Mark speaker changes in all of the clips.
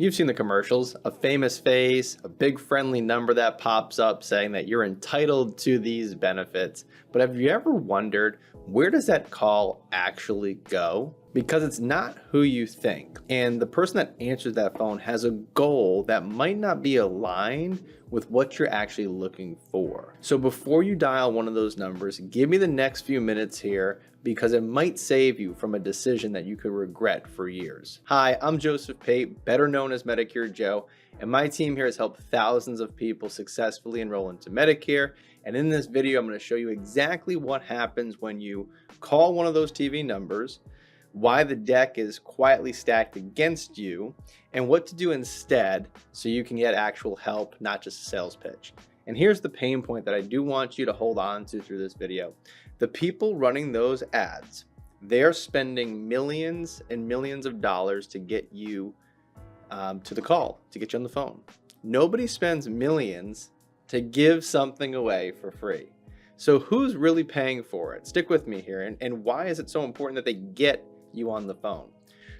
Speaker 1: You've seen the commercials, a famous face, a big friendly number that pops up saying that you're entitled to these benefits. But have you ever wondered, where does that call actually go? Because it's not who you think. And the person that answers that phone has a goal that might not be aligned with what you're actually looking for. So before you dial one of those numbers, give me the next few minutes here, because it might save you from a decision that you could regret for years. Hi, I'm Joseph Pate, better known as Medicare Joe, and my team here has helped thousands of people successfully enroll into Medicare. And in this video, I'm going to show you exactly what happens when you call one of those TV numbers, why the deck is quietly stacked against you, and what to do instead so you can get actual help, not just a sales pitch. And here's the pain point that I do want you to hold on to through this video. The people running those ads, they're spending millions and millions of dollars to get you to the call, to get you on the phone. Nobody spends millions to give something away for free. So who's really paying for it? Stick with me here. And why is it so important that they get you on the phone?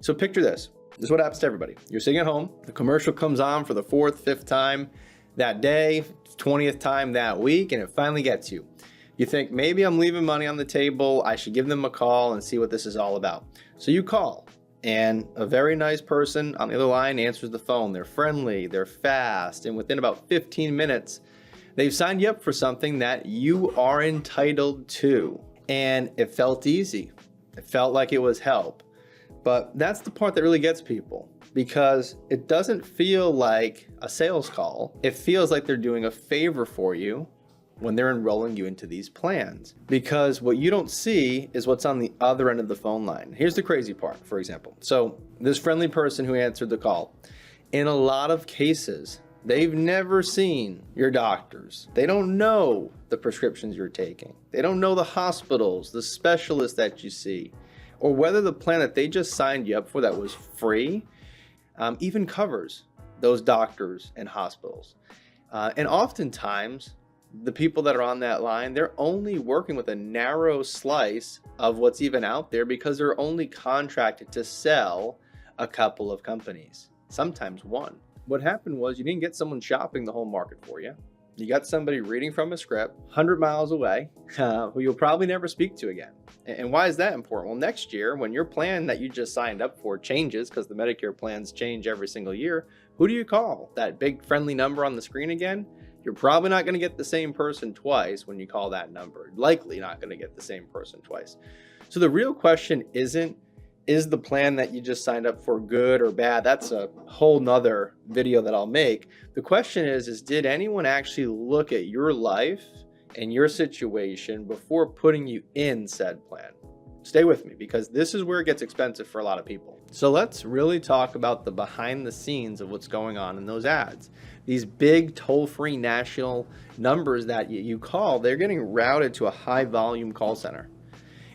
Speaker 1: So picture this. This is what happens to everybody. You're sitting at home. The commercial comes on for the 4th, 5th time that day, 20th time that week, and it finally gets you. You think, maybe I'm leaving money on the table. I should give them a call and see what this is all about. So you call, and a very nice person on the other line answers the phone. They're friendly, they're fast, and within about 15 minutes, they've signed you up for something that you are entitled to. And it felt easy. It felt like it was help. But that's the part that really gets people, because it doesn't feel like a sales call. It feels like they're doing a favor for you when they're enrolling you into these plans, because what you don't see is what's on the other end of the phone line. Here's the crazy part, for example. So this friendly person who answered the call, in a lot of cases, they've never seen your doctors. They don't know the prescriptions you're taking. They don't know the hospitals, the specialists that you see, or whether the plan that they just signed you up for that was free even covers those doctors and hospitals. And oftentimes, the people that are on that line, they're only working with a narrow slice of what's even out there, because they're only contracted to sell a couple of companies, sometimes one. What happened was you didn't get someone shopping the whole market for you. You got somebody reading from a script 100 miles away who you'll probably never speak to again. And why is that important? Well, next year, when your plan that you just signed up for changes, because the Medicare plans change every single year, who do you call? That big friendly number on the screen again? You're probably not going to get the same person twice when you call that number. Likely not going to get the same person twice. So the real question isn't, is the plan that you just signed up for good or bad? That's a whole nother video that I'll make. The question is did anyone actually look at your life and your situation before putting you in said plan? Stay with me, because this is where it gets expensive for a lot of people. So let's really talk about the behind the scenes of what's going on in those ads. These big toll-free national numbers that you call, they're getting routed to a high volume call center.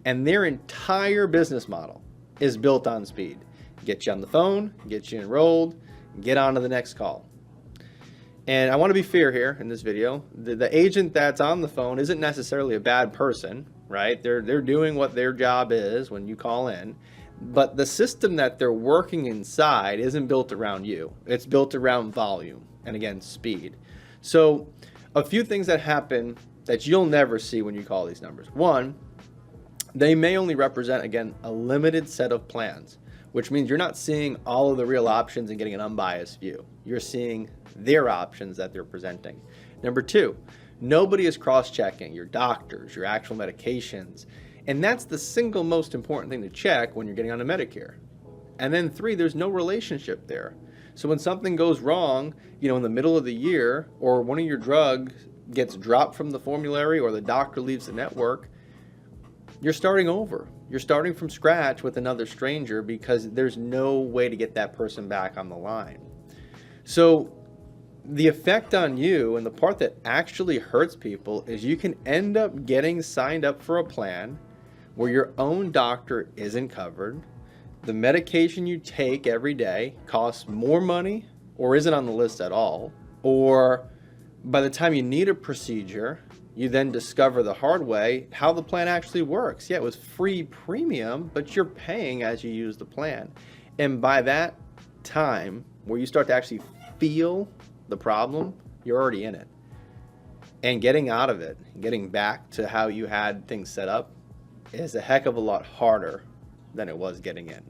Speaker 1: And their entire business model is built on speed. Get you on the phone, get you enrolled, get on to the next call. And I want to be fair here in this video. The agent that's on the phone isn't necessarily a bad person, right? They're doing what their job is when you call in. But the system that they're working inside isn't built around you. It's built around volume and, again, speed. So a few things that happen that you'll never see when you call these numbers. One, they may only represent, again, a limited set of plans, which means you're not seeing all of the real options and getting an unbiased view. You're seeing their options that they're presenting. Number two, nobody is cross-checking your doctors, your actual medications. And that's the single most important thing to check when you're getting onto Medicare. And then three, there's no relationship there. So when something goes wrong, in the middle of the year, or one of your drugs gets dropped from the formulary, or the doctor leaves the network, you're starting over. You're starting from scratch with another stranger, because there's no way to get that person back on the line. So the effect on you, and the part that actually hurts people, is you can end up getting signed up for a plan where your own doctor isn't covered. The medication you take every day costs more money or isn't on the list at all. Or by the time you need a procedure, you then discover the hard way how the plan actually works. Yeah, it was free premium, but you're paying as you use the plan. And by that time, where you start to actually feel the problem, you're already in it. And getting out of it, getting back to how you had things set up, is a heck of a lot harder than it was getting in,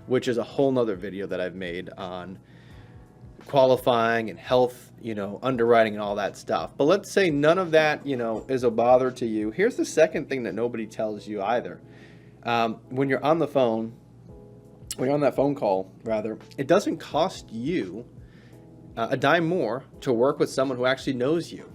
Speaker 1: which is a whole nother video that I've made on qualifying and health, underwriting and all that stuff. But let's say none of that, is a bother to you. Here's the second thing that nobody tells you either. When you're on the phone, when you're on that phone call, rather, it doesn't cost you a dime more to work with someone who actually knows you.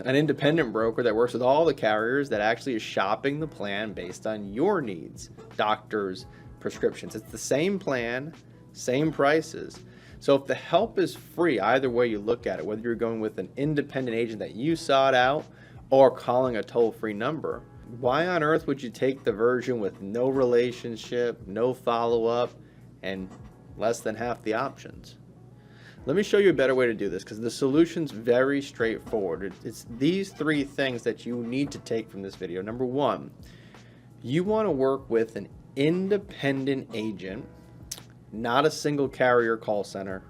Speaker 1: An independent broker that works with all the carriers that actually is shopping the plan based on your needs, doctors, prescriptions. It's the same plan, same prices. So if the help is free, either way you look at it, whether you're going with an independent agent that you sought out or calling a toll-free number, why on earth would you take the version with no relationship, no follow-up, and less than half the options? Let me show you a better way to do this, because the solution's very straightforward. It's these three things that you need to take from this video. Number one, you want to work with an independent agent, not a single carrier call center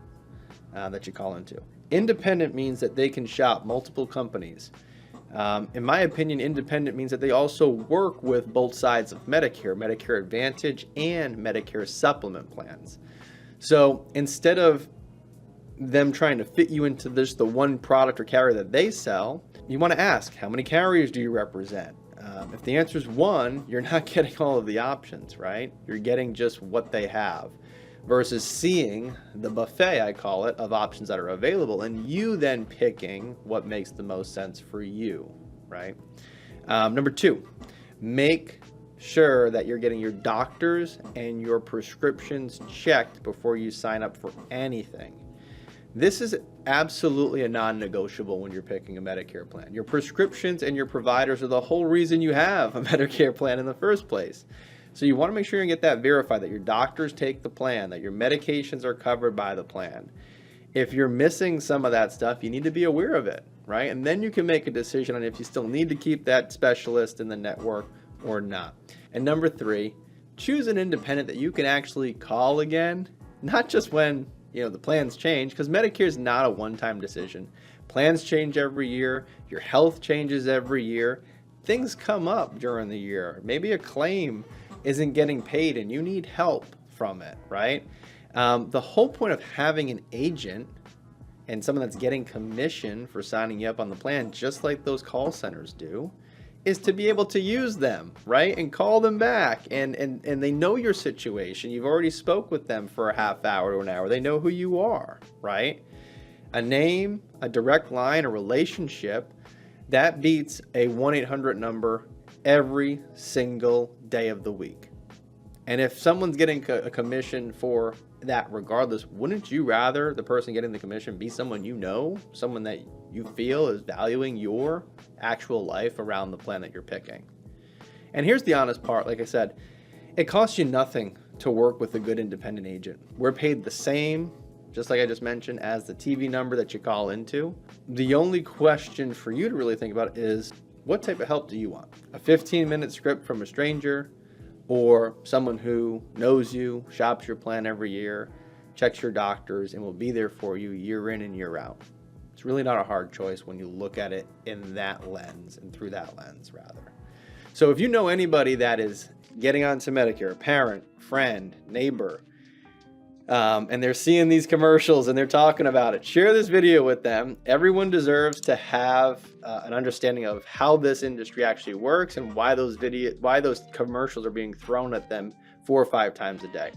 Speaker 1: that you call into. Independent means that they can shop multiple companies. In my opinion, independent means that they also work with both sides of Medicare, Medicare Advantage and Medicare Supplement plans. So instead of them trying to fit you into just the one product or carrier that they sell, you want to ask, how many carriers do you represent? If the answer is one, you're not getting all of the options, right? You're getting just what they have, versus seeing the buffet, I call it, of options that are available, and you then picking what makes the most sense for you, right? Number two, make sure that you're getting your doctors and your prescriptions checked before you sign up for anything. This is absolutely a non-negotiable when you're picking a Medicare plan. Your prescriptions and your providers are the whole reason you have a Medicare plan in the first place. So you want to make sure you get that verified, that your doctors take the plan, that your medications are covered by the plan. If you're missing some of that stuff, you need to be aware of it, right? And then you can make a decision on if you still need to keep that specialist in the network or not. And number three, choose an independent that you can actually call again, not just when the plans change, because Medicare is not a one-time decision. Plans change every year. Your health changes every year. Things come up during the year. Maybe a claim isn't getting paid and you need help from it, right? The whole point of having an agent and someone that's getting commission for signing you up on the plan, just like those call centers do, is to be able to use them, right? And call them back, and they know your situation. You've already spoke with them for a half hour to an hour. They know who you are, right? A name, a direct line, a relationship, that beats a 1-800 number every single day of the week. And if someone's getting a commission for that regardless, wouldn't you rather the person getting the commission be someone you know, someone that you feel is valuing your actual life around the plan that you're picking? And here's the honest part. Like I said, it costs you nothing to work with a good independent agent. We're paid the same, just like I just mentioned, as the TV number that you call into. The only question for you to really think about is, what type of help do you want? A 15-minute script from a stranger, or someone who knows you, shops your plan every year, checks your doctors, and will be there for you year in and year out? It's really not a hard choice when you look at it in that lens, and through that lens, rather. So if you know anybody that is getting onto Medicare, a parent, friend, neighbor, and they're seeing these commercials and they're talking about it, share this video with them. Everyone deserves to have an understanding of how this industry actually works and why those commercials are being thrown at them 4 or 5 times a day.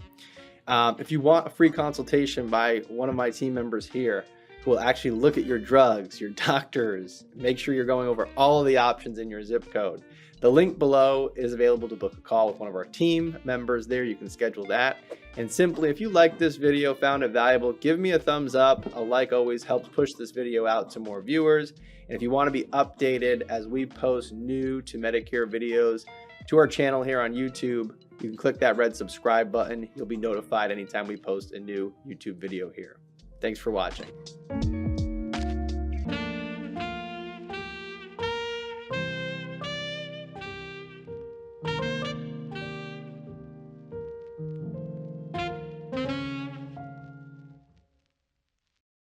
Speaker 1: If you want a free consultation by one of my team members here, who will actually look at your drugs, your doctors, make sure you're going over all of the options in your zip code, the link below is available to book a call with one of our team members there. You can schedule that. And simply, if you liked this video, found it valuable, give me a thumbs up. A like always helps push this video out to more viewers. And if you want to be updated as we post new to Medicare videos to our channel here on YouTube, you can click that red subscribe button. You'll be notified anytime we post a new YouTube video here. Thanks for watching.